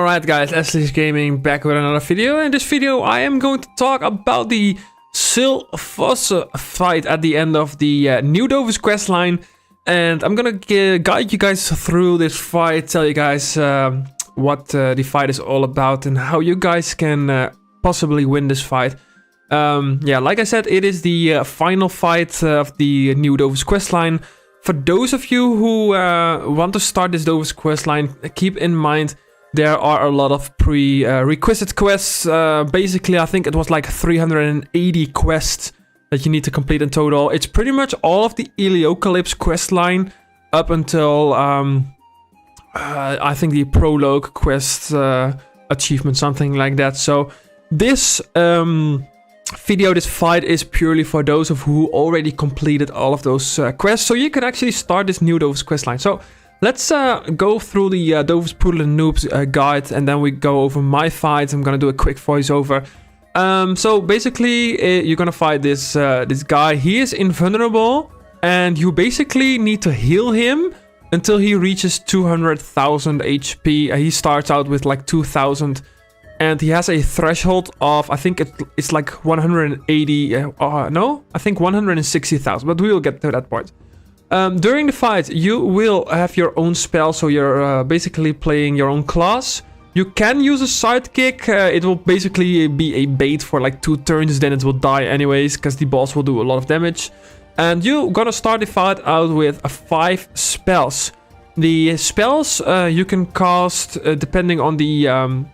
Alright guys, Leslie's Gaming back with another video. In this video I am going to talk about the Silvosse fight at the end of the new Dofus questline. And I'm gonna guide you guys through this fight, tell you guys what the fight is all about and how you guys can possibly win this fight. Yeah, like I said, it is the final fight of the new Dofus questline. For those of you who want to start this Dofus questline, keep in mind there are a lot of prerequisite quests. Basically, I think it was like 380 quests that you need to complete in total. It's pretty much all of the Eliocalypse questline up until I think the prologue quest achievement, something like that. So this this fight is purely for those of who already completed all of those quests. So you can actually start this new Dofus questline. So let's go through the Dofus Poodle and Noobs guide, and then we go over my fight. I'm gonna do a quick voiceover. So basically, you're gonna fight this this guy. He is invulnerable, and you basically need to heal him until he reaches 200,000 HP. He starts out with like 2,000, and he has a threshold of, I think it's like 180. No, I think 160,000. But we will get to that point. During the fight, you will have your own spell, so you're basically playing your own class. You can use a sidekick. It will basically be a bait for like 2 turns, then it will die anyways, because the boss will do a lot of damage. And you're gonna start the fight out with 5 spells. The spells you can cast depending on the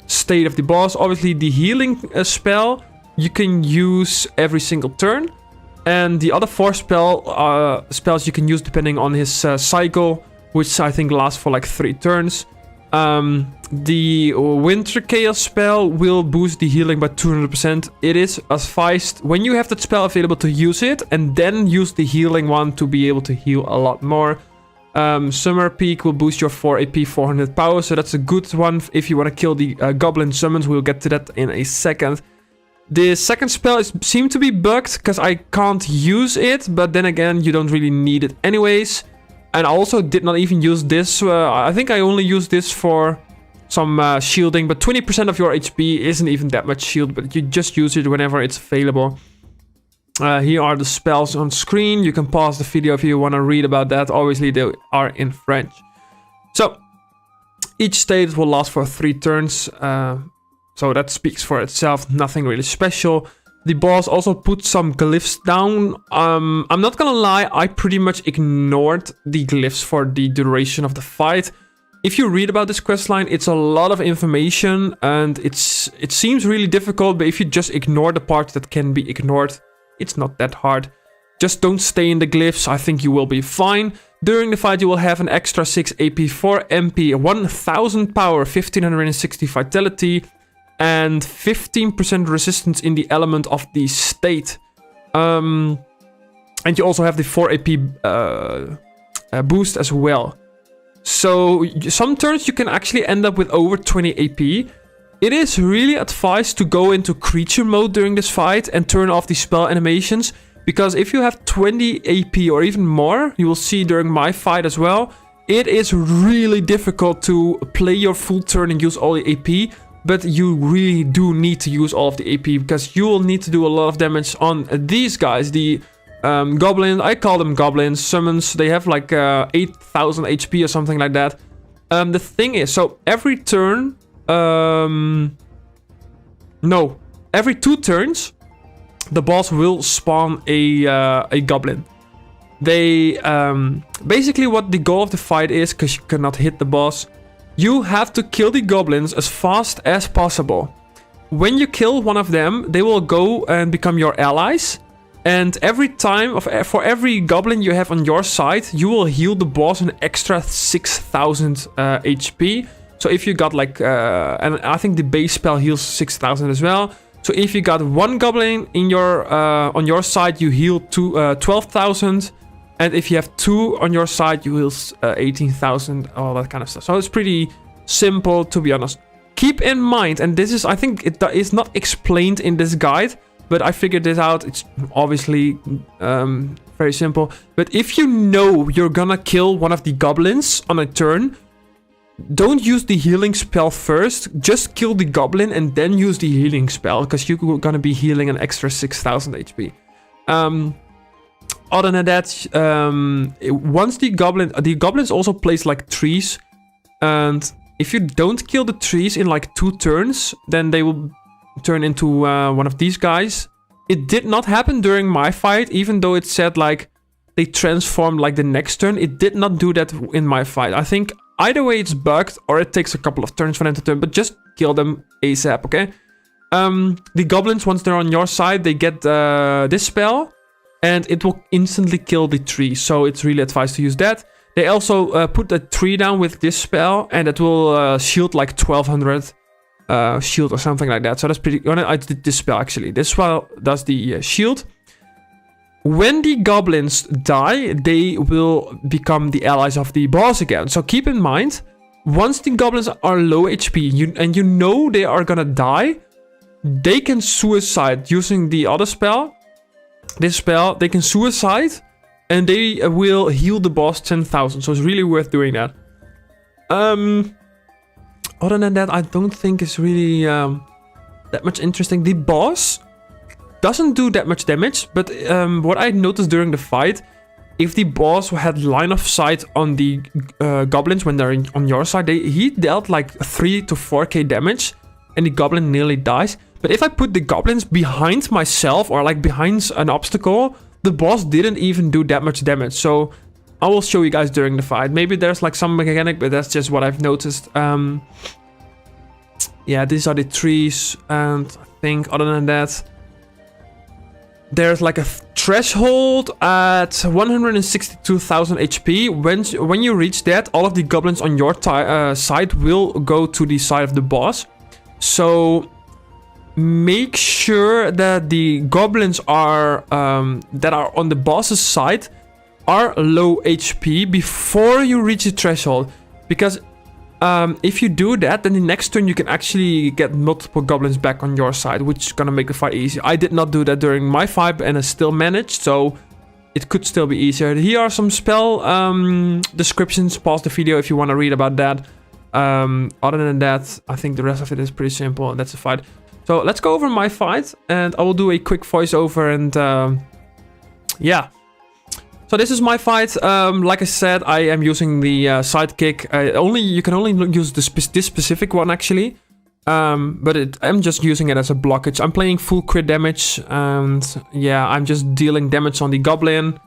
state of the boss. Obviously, the healing spell you can use every single turn. And the other 4 spells you can use depending on his cycle, which I think lasts for like 3 turns. The Winter Chaos spell will boost the healing by 200%. It is advised when you have that spell available to use it, and then use the healing one to be able to heal a lot more. Summer Peak will boost your 4 AP 400 power, so that's a good one if you want to kill the goblin summons. We'll get to that in a second. The second spell seemed to be bugged because I can't use it, but then again, you don't really need it anyways. And I also did not even use this. I think I only used this for some shielding, but 20% of your HP isn't even that much shield, but you just use it whenever it's available. Here are the spells on screen. You can pause the video if you want to read about that. Obviously, they are in French. So, each stage will last for 3 turns. So that speaks for itself, nothing really special. The boss also put some glyphs down. I'm not gonna lie, I pretty much ignored the glyphs for the duration of the fight. If you read about this questline, it's a lot of information and it seems really difficult, but if you just ignore the parts that can be ignored, it's not that hard. Just don't stay in the glyphs, I think you will be fine. During the fight, you will have an extra 6 AP, 4 MP, 1000 power, 1560 vitality, and 15% resistance in the element of the state. And you also have the 4 AP boost as well. So some turns you can actually end up with over 20 AP. It is really advised to go into creature mode during this fight and turn off the spell animations, because if you have 20 AP or even more, you will see during my fight as well, it is really difficult to play your full turn and use all the AP. But you really do need to use all of the AP, because you will need to do a lot of damage on these guys. The goblins, I call them goblins, summons. They have like 8,000 HP or something like that. The thing is, so every turn... no, every 2 turns, the boss will spawn a goblin. They... basically what the goal of the fight is, because you cannot hit the boss, you have to kill the goblins as fast as possible. When you kill one of them, they will go and become your allies. And every time, for every goblin you have on your side, you will heal the boss an extra 6,000 HP. So if you got like, and I think the base spell heals 6,000 as well. So if you got 1 goblin in your on your side, you heal 12,000. And if you have 2 on your side, you heal 18,000, all that kind of stuff. So it's pretty simple, to be honest. Keep in mind, and this is, I think it is not explained in this guide, but I figured this out. It's obviously very simple. But if you know you're gonna kill one of the goblins on a turn, don't use the healing spell first. Just kill the goblin and then use the healing spell, because you're gonna be healing an extra 6,000 HP. Other than that, once the goblins also place like trees, and if you don't kill the trees in like 2 turns, then they will turn into one of these guys. It did not happen during my fight, even though it said like they transformed like the next turn. It did not do that in my fight. I think either way it's bugged, or it takes a couple of turns for them to turn, but just kill them ASAP, okay? The goblins, once they're on your side, they get this spell, and it will instantly kill the tree, so it's really advised to use that. They also put a tree down with this spell, and it will shield like 1200 shield or something like that. So that's pretty... I did this spell actually. This spell does the shield. When the goblins die, they will become the allies of the boss again. So keep in mind, once the goblins are low HP and you know they are gonna die, they can suicide using the other spell. This spell, they can suicide and they will heal the boss 10,000. So it's really worth doing that. Other than that, I don't think it's really that much interesting. The boss doesn't do that much damage, but what I noticed during the fight, if the boss had line of sight on the goblins when they're on your side, he dealt like 3 to 4k damage, and the goblin nearly dies. But if I put the goblins behind myself or like behind an obstacle, the boss didn't even do that much damage. So I will show you guys during the fight. Maybe there's like some mechanic, but that's just what I've noticed. Yeah, these are the trees, and I think other than that, there's like a threshold at 162,000 HP. When you reach that, all of the goblins on your side will go to the side of the boss. So make sure that the goblins are that are on the boss's side are low HP before you reach the threshold. Because if you do that, then the next turn you can actually get multiple goblins back on your side, which is gonna make the fight easy. I did not do that during my fight, and I still managed, so it could still be easier. Here are some spell descriptions. Pause the video if you want to read about that. Other than that, I think the rest of it is pretty simple, and that's the fight. So let's go over my fight, and I will do a quick voiceover, and yeah. So this is my fight. Like I said, I am using the sidekick. You can only use this specific one actually. But I'm just using it as a blockage. I'm playing full crit damage, and yeah, I'm just dealing damage on the goblin,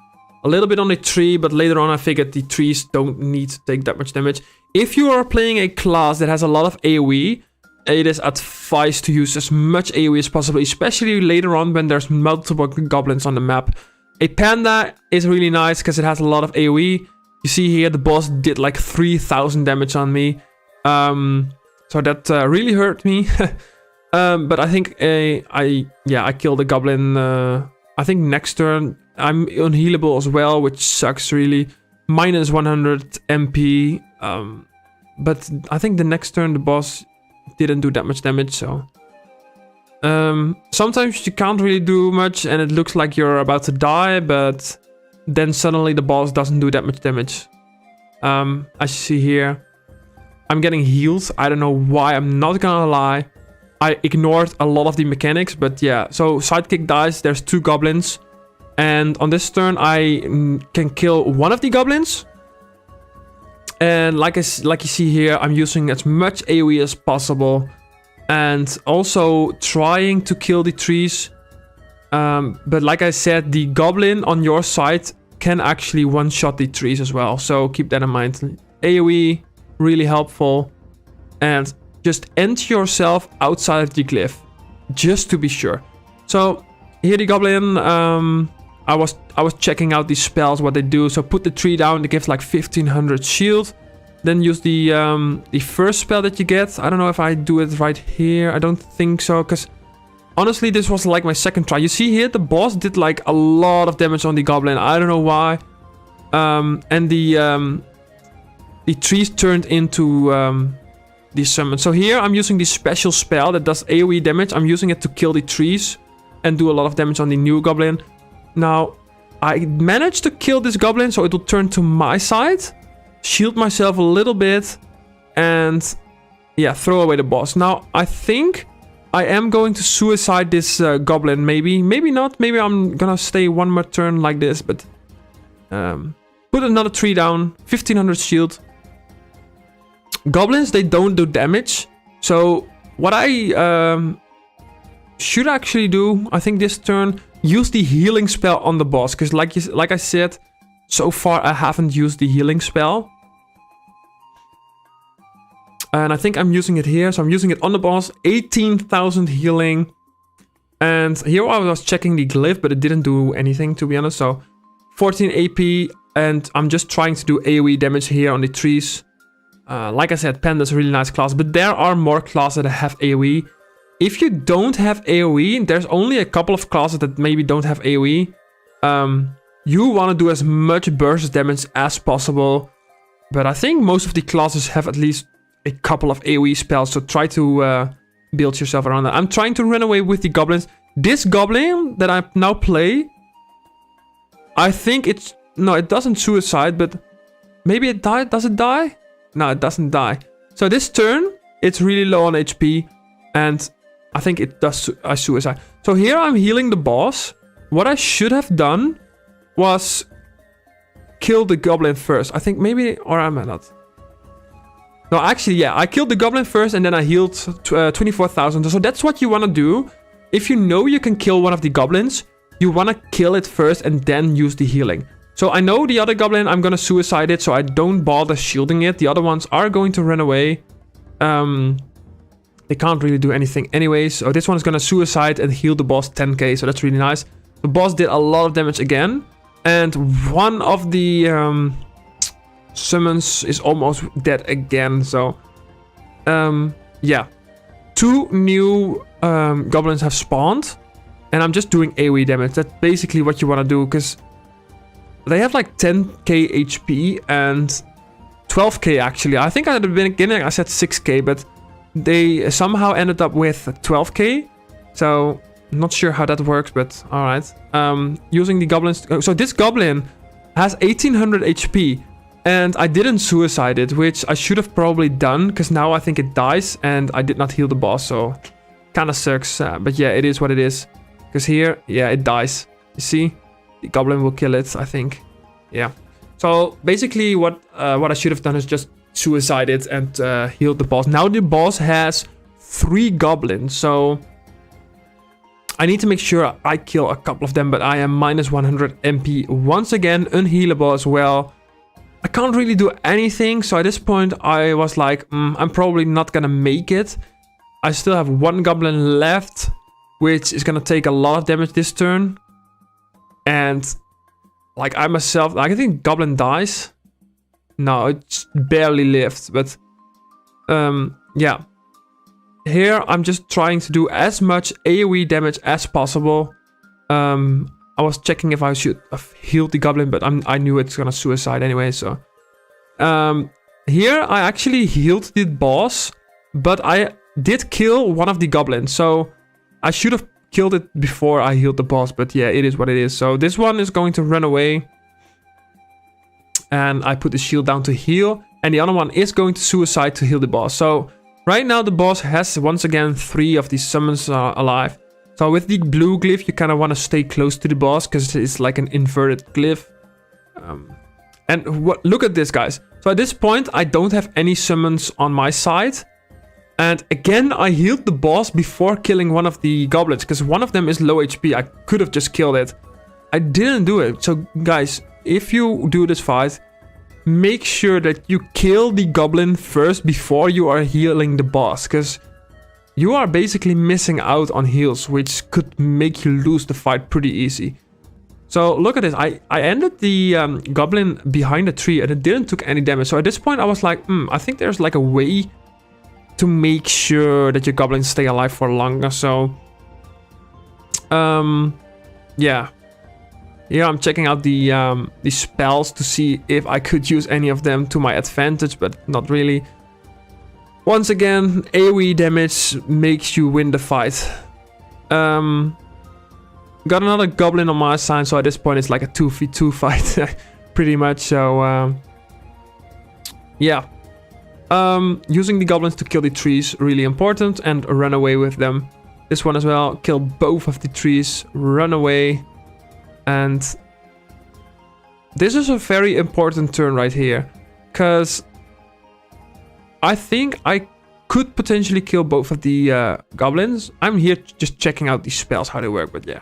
a little bit on the tree, but later on I figured the trees don't need to take that much damage. If you are playing a class that has a lot of AoE, it is advised to use as much AoE as possible, especially later on when there's multiple goblins on the map. A panda is really nice because it has a lot of AoE. You see here the boss did like 3,000 damage on me. So that really hurt me. But I think I killed the goblin. I think next turn I'm unhealable as well, which sucks really. Minus 100 MP. But I think the next turn the boss didn't do that much damage, so... sometimes you can't really do much and it looks like you're about to die, but then suddenly the boss doesn't do that much damage. As you see here, I'm getting healed. I don't know why, I'm not gonna lie. I ignored a lot of the mechanics, but yeah. So sidekick dies, there's 2 goblins. And on this turn I can kill one of the goblins. And like you see here, I'm using as much AoE as possible. And also trying to kill the trees. But like I said, the goblin on your side can actually one-shot the trees as well. So keep that in mind. AoE, really helpful. And just enter yourself outside of the glyph, just to be sure. So here the goblin, I was checking out these spells, what they do. So put the tree down, it gives like 1500 shield. Then use the first spell that you get. I don't know if I do it right here. I don't think so, because honestly this was like my second try. You see here the boss did like a lot of damage on the goblin. I don't know why. And the trees turned into the summon. So here I'm using the special spell that does AoE damage. I'm using it to kill the trees and do a lot of damage on the new goblin. Now I managed to kill this goblin, so it will turn to my side. Shield myself a little bit, and yeah, throw away the boss. Now, I think I am going to suicide this goblin, maybe. Maybe not. Maybe I'm gonna stay one more turn like this, but... put another tree down. 1500 shield. Goblins, they don't do damage. So, what I should actually do, I think this turn, use the healing spell on the boss. Because like I said, so far I haven't used the healing spell. And I think I'm using it here. So I'm using it on the boss. 18,000 healing. And here I was checking the glyph, but it didn't do anything, to be honest. So 14 AP. And I'm just trying to do AoE damage here on the trees. Like I said, Panda's a really nice class. But there are more classes that have AoE. If you don't have AoE, there's only a couple of classes that maybe don't have AoE. You want to do as much burst damage as possible. But I think most of the classes have at least a couple of AoE spells. So try to build yourself around that. I'm trying to run away with the goblins. This goblin that I now play, I think it's... No, it doesn't suicide, but maybe it died. Does it die? No, it doesn't die. So this turn, it's really low on HP. And I think it does suicide. So here I'm healing the boss. What I should have done was kill the goblin first. I think maybe... Or am I not? No, actually, yeah. I killed the goblin first and then I healed 24,000. So that's what you want to do. If you know you can kill one of the goblins, you want to kill it first and then use the healing. So I know the other goblin, I'm going to suicide it, so I don't bother shielding it. The other ones are going to run away. They can't really do anything anyways. So this one is going to suicide and heal the boss 10k, so that's really nice. The boss did a lot of damage again. And one of the summons is almost dead again, so... yeah. 2 new goblins have spawned. And I'm just doing AoE damage. That's basically what you want to do, because... They have like 10k HP and 12k actually. I think at the beginning I said 6k, but they somehow ended up with 12k. So, not sure how that works, but alright. Using the goblins... So this goblin has 1800 HP. And I didn't suicide it, which I should have probably done, because now I think it dies and I did not heal the boss, so kind of sucks. But yeah, it is what it is. Because here, yeah, it dies. You see? The goblin will kill it, I think. Yeah. So basically what I should have done is just suicide it and healed the boss. Now the boss has 3 goblins. So I need to make sure I kill a couple of them. But I am minus 100 MP. Once again, unhealable as well. I can't really do anything. So at this point I was like, I'm probably not going to make it. I still have 1 goblin left, which is going to take a lot of damage this turn. And like I myself, like I think goblin dies. No, it barely lived, but yeah. Here I'm just trying to do as much AoE damage as possible. I was checking if I should have healed the goblin, but I knew it's gonna suicide anyway, so. Here I actually healed the boss, but I did kill one of the goblins, so I should have killed it before I healed the boss, but yeah, it is what it is. So this one is going to run away. And I put the shield down to heal. And the other one is going to suicide to heal the boss. So right now the boss has once again 3 of these summons alive. So with the blue glyph, you kind of want to stay close to the boss, because it's like an inverted glyph. And look at this, guys. So at this point, I don't have any summons on my side. And again, I healed the boss before killing one of the goblins, because one of them is low HP. I could have just killed it. I didn't do it. So guys, if you do this fight, make sure that you kill the goblin first before you are healing the boss, because you are basically missing out on heals, which could make you lose the fight pretty easy. So look at this. I ended the goblin behind the tree and it didn't took any damage. So at this point I was like, I think there's like a way to make sure that your goblins stay alive for longer. So yeah. Here I'm checking out the spells to see if I could use any of them to my advantage, but not really. Once again, AoE damage makes you win the fight. Got another goblin on my side, so at this point it's like a 2v2 fight, pretty much. So yeah, Using the goblins to kill the trees, really important, and run away with them. This one as well, kill both of the trees, run away, and this is a very important turn right here, because I think I could potentially kill both of the goblins. I'm here just checking out these spells, how they work, but yeah.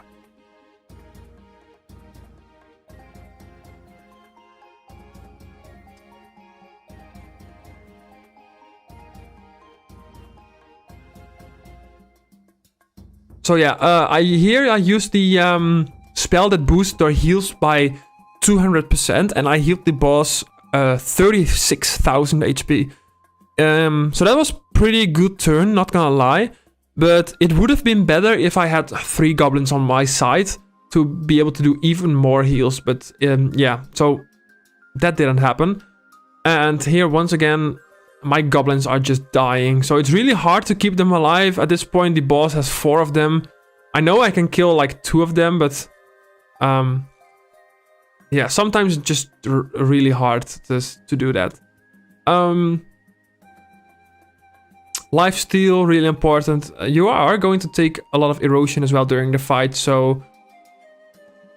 So yeah, I use the spell that boosts their heals by 200%, and I healed the boss 36,000 HP. So that was pretty good turn, not gonna lie. But it would have been better if I had 3 goblins on my side to be able to do even more heals. But yeah, so that didn't happen. And here, once again, my goblins are just dying. So it's really hard to keep them alive. At this point, the boss has 4 of them. I know I can kill like 2 of them, but yeah, sometimes it's just really hard to do that. Lifesteal, really important. You are going to take a lot of erosion as well during the fight, so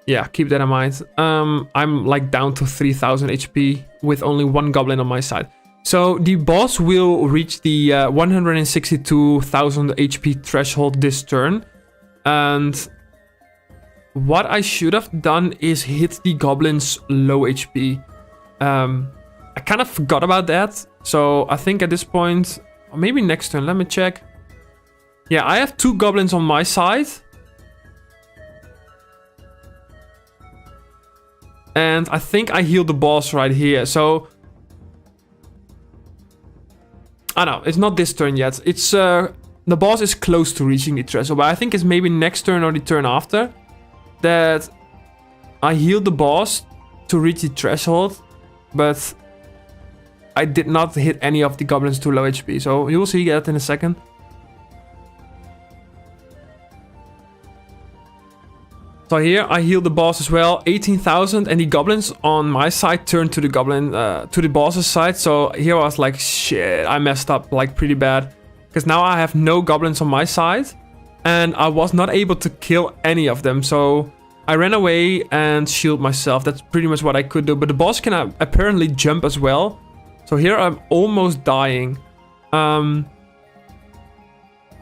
yeah, keep that in mind. I'm like down to 3000 HP with only 1 goblin on my side. So the boss will reach the 162,000 HP threshold this turn. And what I should have done is hit the goblins low HP. I kind of forgot about that. So I think at this point, or maybe next turn, let me check. Yeah, I have 2 goblins on my side. And I think I healed the boss right here. So I know, it's not this turn yet. It's the boss is close to reaching the threshold, but I think it's maybe next turn or the turn after that I healed the boss to reach the threshold, but I did not hit any of the goblins to low HP. So you will see that in a second. So here I healed the boss as well, 18,000, and the goblins on my side turned to the goblin, to the boss's side. So here I was like, shit, I messed up like pretty bad, because now I have no goblins on my side, and I was not able to kill any of them. So I ran away and shielded myself. That's pretty much what I could do. But the boss can apparently jump as well. So here I'm almost dying. So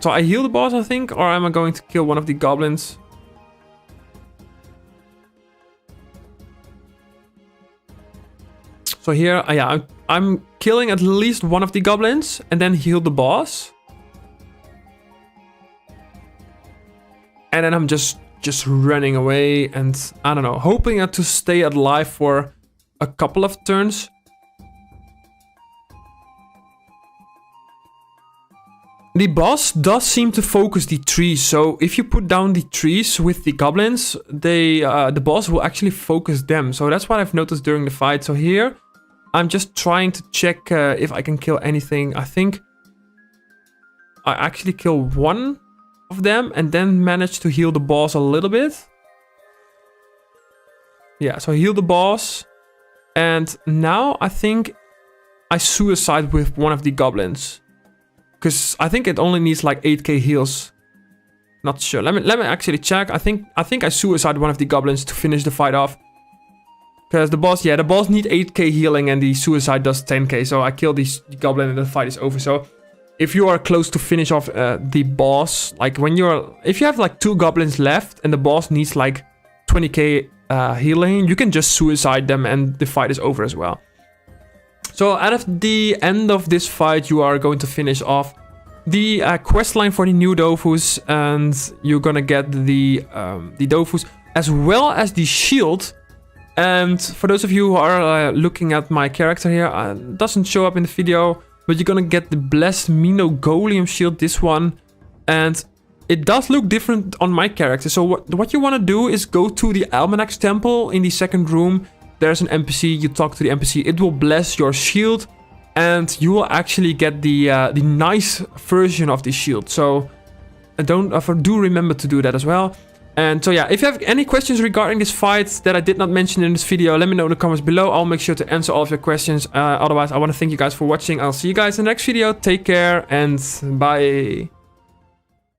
I heal the boss, I think, or am I going to kill one of the goblins? So here, yeah, I'm killing at least one of the goblins and then heal the boss. And then I'm just running away and, I don't know, hoping to stay alive for a couple of turns. The boss does seem to focus the trees, so if you put down the trees with the goblins, the boss will actually focus them. So that's what I've noticed during the fight. So here, I'm just trying to check if I can kill anything. I think I actually kill one of them and then manage to heal the boss a little bit. Yeah, so heal the boss. And now I think I suicide with one of the goblins. Because I think it only needs like 8k heals. Not sure. Let me actually check. I think I suicide one of the goblins to finish the fight off. Because the boss needs 8k healing and the suicide does 10k. So I kill the goblin and the fight is over. So if you are close to finish off the boss, like if you have like 2 goblins left and the boss needs like 20k healing, you can just suicide them and the fight is over as well. So at the end of this fight, you are going to finish off the questline for the new Dofus, and you're gonna get the Dofus as well as the shield. And for those of you who are looking at my character here, it doesn't show up in the video, but you're gonna get the Blessed Minogolium shield, this one, and it does look different on my character. So what you want to do is go to the Almanac's temple in the second room. There's an NPC, you talk to the NPC, it will bless your shield, and you will actually get the nice version of the shield. So do remember to do that as well. And so yeah, if you have any questions regarding this fight that I did not mention in this video, let me know in the comments below. I'll make sure to answer all of your questions. Otherwise, I want to thank you guys for watching. I'll see you guys in the next video. Take care and bye.